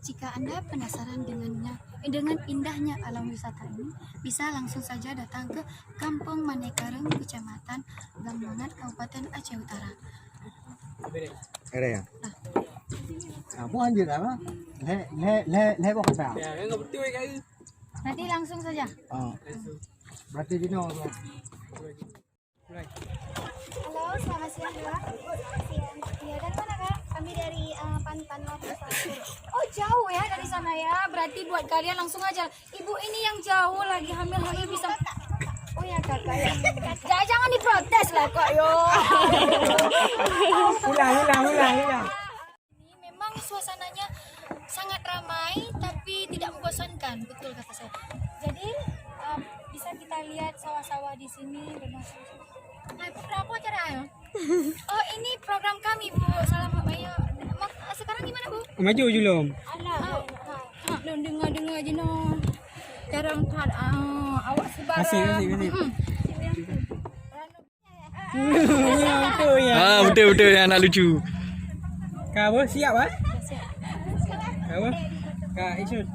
jika Anda penasaran dengan indahnya alam wisata ini, bisa langsung saja datang ke Kampung Manekareng, Kecamatan Lamongan, Kabupaten Aceh Utara. Ada ya? Aku anjir apa? Le kok apa? Ya, enggak betul kayak gitu. Nanti langsung saja. Oh. Berarti dino. Halo, selamat siang Kak. Siang. Ya, dari mana Kak? Kami dari Pantan Lampung. Oh, jauh ya dari sana ya. Berarti buat kalian langsung aja. Ibu ini yang jauh lagi hamil bisa. Oh ya kakak ya. Jangan diprotes lah kok yo. Ulang. Ini memang suasananya sangat ramai tapi tidak membosankan, betul kata saya. Jadi bisa kita lihat sawah-sawah di sini. Apa acara ayo? Oh ini program kami Bu. Salam ayo. Sekarang gimana Bu? Maju julum. Alah. Belum dengar aja no. Sekarang awak sebarang. Kasih. Betul yang nak lucu. Kau siap ah? Kau? Kak Isun.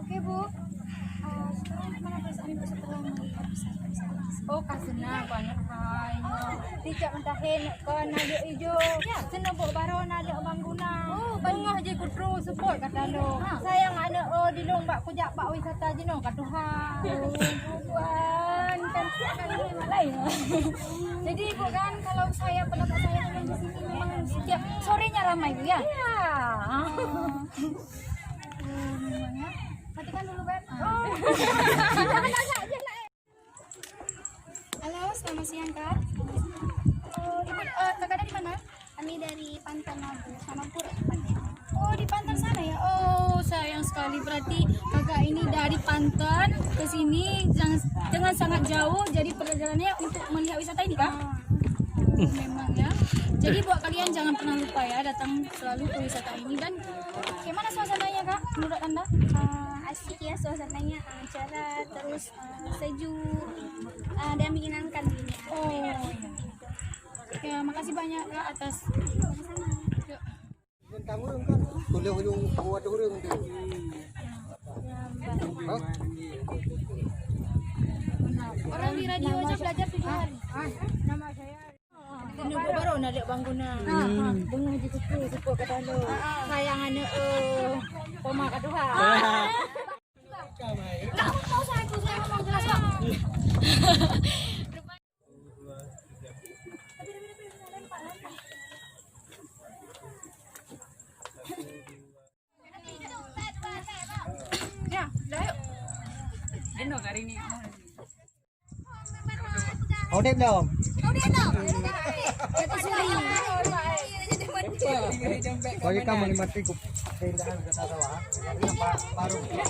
Oke Bu. Sekarang gimana perasaan Ibu setelah melihat wisata? Oh kasena banyak hal. Tidak mentahin ke nadi hijau. Senobok baru nadi bangguna. Oh banyak je kutro support kata lo. Sayang ada di lomba kujak pak wisata je no kat Tuhan. Tuhan kan siakan ini malai. Jadi Ibu kan kalau saya pendapat saya memang di sini memang setiap sorenya ramai Bu ya. Iya. Memangnya. Matikan dulu Beb. Halo, selamat siang Kak. Ibu, kakak dari mana? Kami dari Pantan Lampung, Samampura. Oh, di Pantan sana ya. Oh, sayang sekali. Berarti kakak ini dari Pantan ke sini dengan sangat jauh. Jadi perjalanannya untuk melihat wisata ini, Kak? Memang ya. Jadi buat kalian jangan pernah lupa ya datang selalu ke wisata ini. Dan bagaimana suasananya Kak menurut Anda? Asik ya suasananya, cerah, terus sejuk, dan menyenangkan dirinya. Oh, iya. Ya, makasih banyak Kak atas Yuk. Orang di radio aja belajar 7 hari. Nama saya. Nunggu baru nak lihat bangguna. Bunga di kuku suka kata lo. Sayang anak poma kat Tuhan. Tak mau saya ngomong jelas Pak. Ya, dah yuk. Eno hari ini. Kau dek dong. Kita suri. Bagi kamu menikmati keindahan kata sawah. Apa baru video.